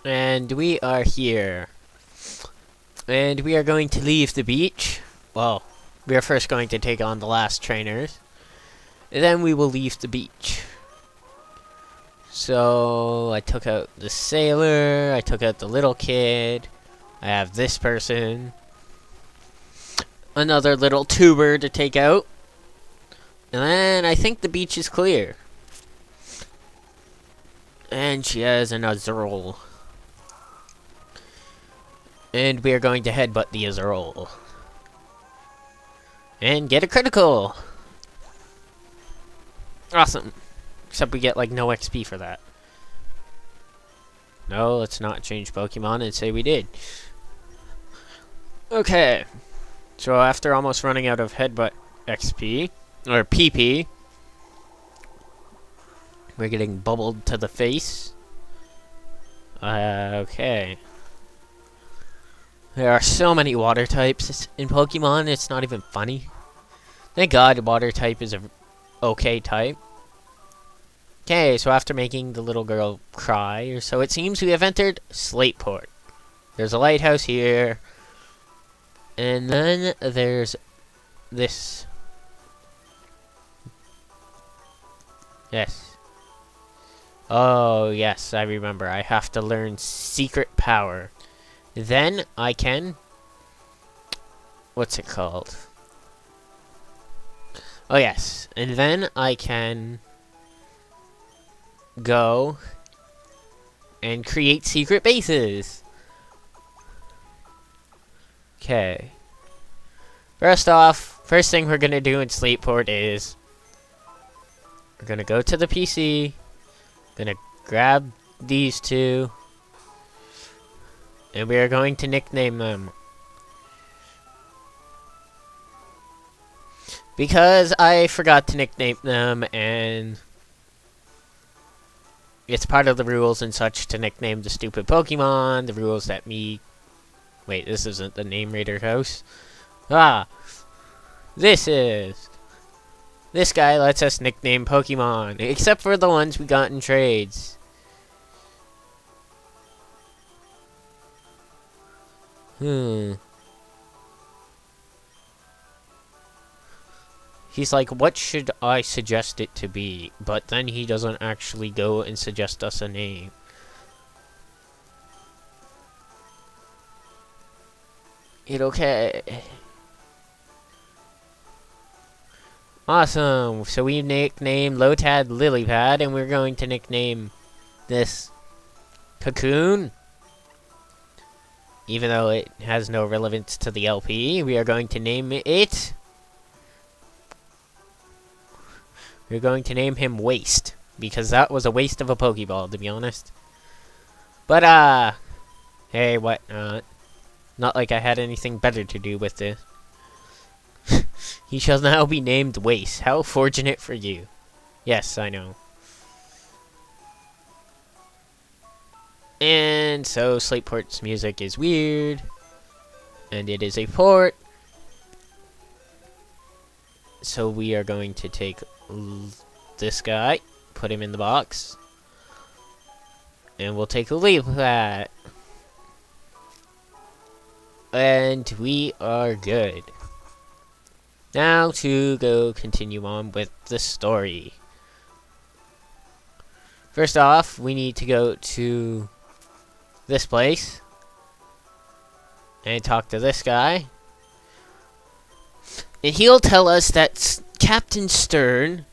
And we are here. And we are going to leave the beach. Well, we are first going to take on the last trainers. And then we will leave the beach. So, I took out the sailor. I took out the little kid. I have this person. Another little tuber to take out. And then I think the beach is clear. And she has an Azrael. And we are going to headbutt the Azrael. And get a critical! Awesome. Except we get, like, no XP for that. No, let's not change Pokemon and say we did. Okay. So after almost running out of headbutt XP, or PP, we're getting bubbled to the face. Okay. There are so many water types in Pokemon, it's not even funny. Thank God water type is a okay type. Okay, so after making the little girl cry, or so it seems, we have entered Slateport. There's a lighthouse here. And then there's this. Yes. Oh, yes, I remember. I have to learn Secret Power. Then I can... What's it called? Oh, yes. And then I can go and create secret bases. Okay. First off, first thing we're going to do in Slateport is we're going to go to the PC. Going to grab these two. And we are going to nickname them. Because I forgot to nickname them, and it's part of the rules and such to nickname the stupid Pokemon. The rules that me... Wait, this isn't the Name Raider house. Ah! This is... This guy lets us nickname Pokemon, except for the ones we got in trades. He's like, what should I suggest it to be? But then he doesn't actually go and suggest us a name. It okay. Awesome. So we nicknamed Lotad Lilypad, and we're going to nickname this Cocoon. Even though it has no relevance to the LP, we are going to name it... We're going to name him Waste. Because that was a waste of a Pokeball, to be honest. But, hey, what not? Not like I had anything better to do with this. He shall now be named Waste. How fortunate for you. Yes, I know. And so Slateport's music is weird. And it is a port. So we are going to take this guy, put him in the box. And we'll take a leave of that. And we are good. Now to go continue on with the story. First off, we need to go to this place and talk to this guy. And he'll tell us that Captain Stern,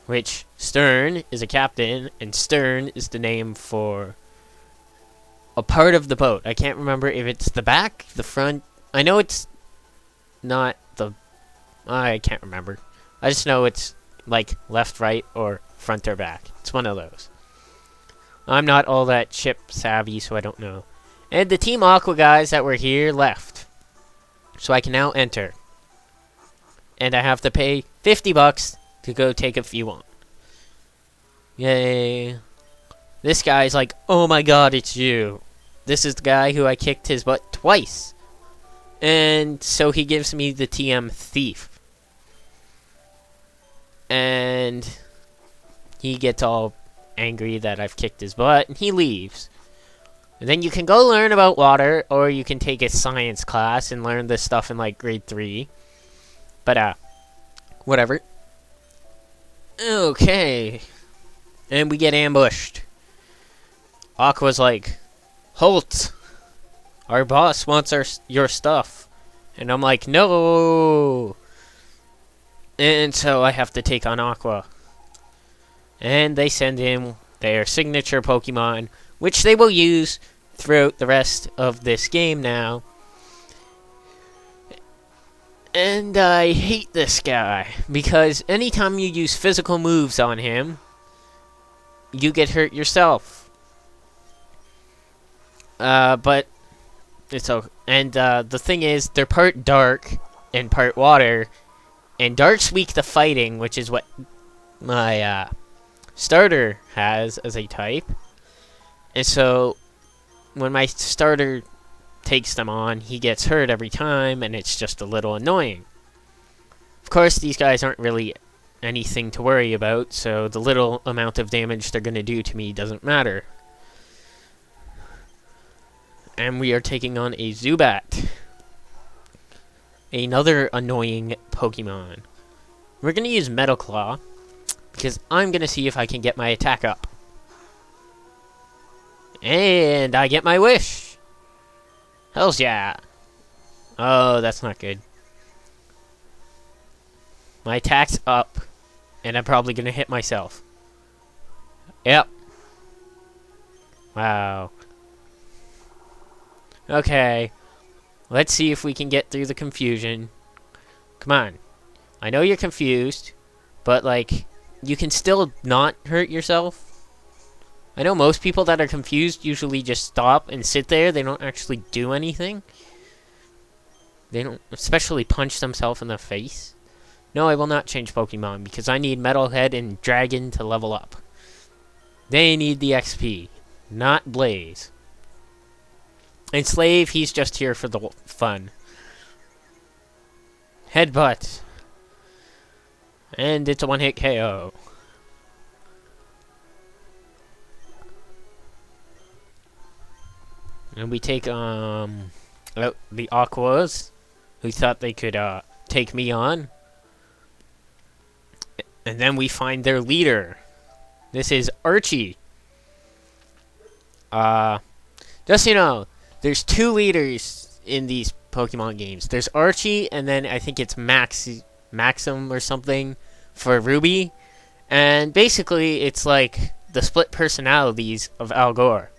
which Stern is a captain, and Stern is the name for a part of the boat. I can't remember if it's the back, the front. I know it's not the... I can't remember. I just know it's like left, right, or front or back. It's one of those. I'm not all that ship savvy, so I don't know. And the Team Aqua guys that were here left. So I can now enter. And I have to pay 50 bucks to go take a few on. Yay. This guy's like, oh my god, it's you. This is the guy who I kicked his butt twice. And so he gives me the TM Thief. And he gets all angry that I've kicked his butt, and he leaves. And then you can go learn about water, or you can take a science class and learn this stuff in like grade 3. But whatever. Okay. And we get ambushed. Aqua's like, "Halt! Our boss wants your stuff." And I'm like, "No!" And so I have to take on Aqua. And they send in their signature Pokemon, which they will use throughout the rest of this game now. And I hate this guy, because anytime you use physical moves on him, you get hurt yourself. But it's okay. And the thing is, they're part dark and part water, and dark's weak to fighting, which is what my starter has as a type. And so when my starter takes them on, he gets hurt every time, and it's just a little annoying. Of course, these guys aren't really anything to worry about, so the little amount of damage they're going to do to me doesn't matter. And we are taking on a Zubat. Another annoying Pokemon. We're going to use Metal Claw, because I'm going to see if I can get my attack up. And I get my wish! Hells yeah! Oh, that's not good. My attack's up, and I'm probably going to hit myself. Yep. Wow. Okay. Let's see if we can get through the confusion. Come on. I know you're confused, but, like, you can still not hurt yourself. I know most people that are confused usually just stop and sit there. They don't actually do anything. They don't especially punch themselves in the face. No, I will not change Pokemon, because I need Metalhead and Dragon to level up. They need the XP, not Blaze. And Slave, he's just here for the fun. Headbutt. And it's a one-hit KO. And we take out the Aquas, who thought they could take me on. And then we find their leader. This is Archie. Just so you know, there's 2 leaders in these Pokemon games. There's Archie, and then I think it's Maxim or something for Ruby. And basically, it's like the split personalities of Al Gore.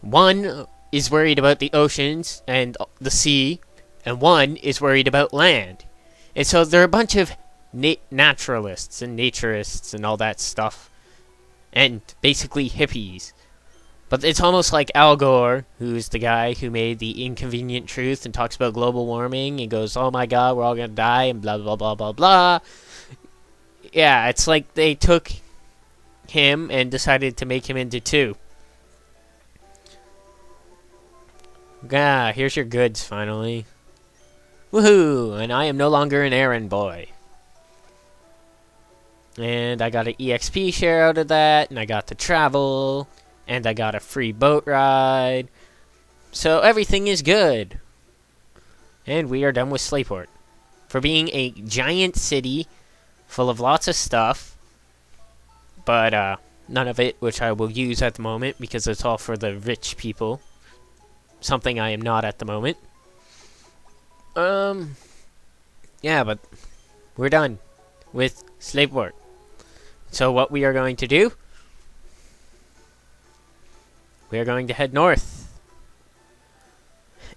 One is worried about the oceans and the sea, and one is worried about land. And so there are a bunch of naturalists and naturists and all that stuff, and basically hippies. But it's almost like Al Gore, who's the guy who made The Inconvenient Truth and talks about global warming and goes, "Oh my god, we're all gonna die," and blah blah blah blah blah. Yeah, it's like they took him and decided to make him into 2. Ah, here's your goods, finally. Woohoo! And I am no longer an errand boy. And I got an EXP share out of that, and I got to travel, and I got a free boat ride. So everything is good. And we are done with Slayport. For being a giant city full of lots of stuff, but none of it which I will use at the moment, because it's all for the rich people. Something I am not at the moment. Yeah, but we're done with Slayport. So what we are going to do, we are going to head north.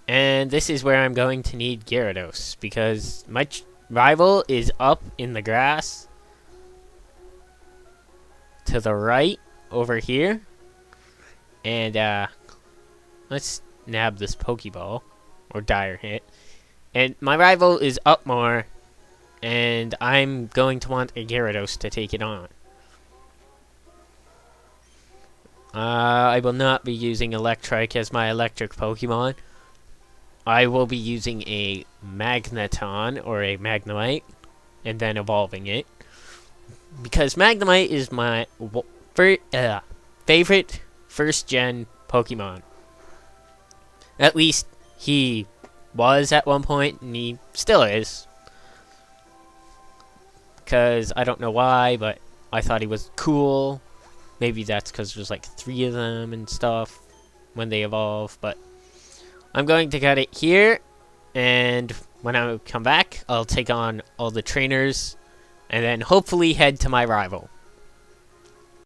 And this is where I'm going to need Gyarados, because my rival is up in the grass to the right over here. And let's nab this Pokeball, or Dire Hit. And my rival is up more, and I'm going to want a Gyarados to take it on. I will not be using Electrike as my electric Pokemon. I will be using a Magneton, or a Magnemite, and then evolving it. Because Magnemite is my favorite first-gen Pokemon. At least he was at one point, and he still is. Because I don't know why, but I thought he was cool. Maybe that's because there's like 3 of them and stuff when they evolve. But I'm going to cut it here. And when I come back, I'll take on all the trainers. And then hopefully head to my rival.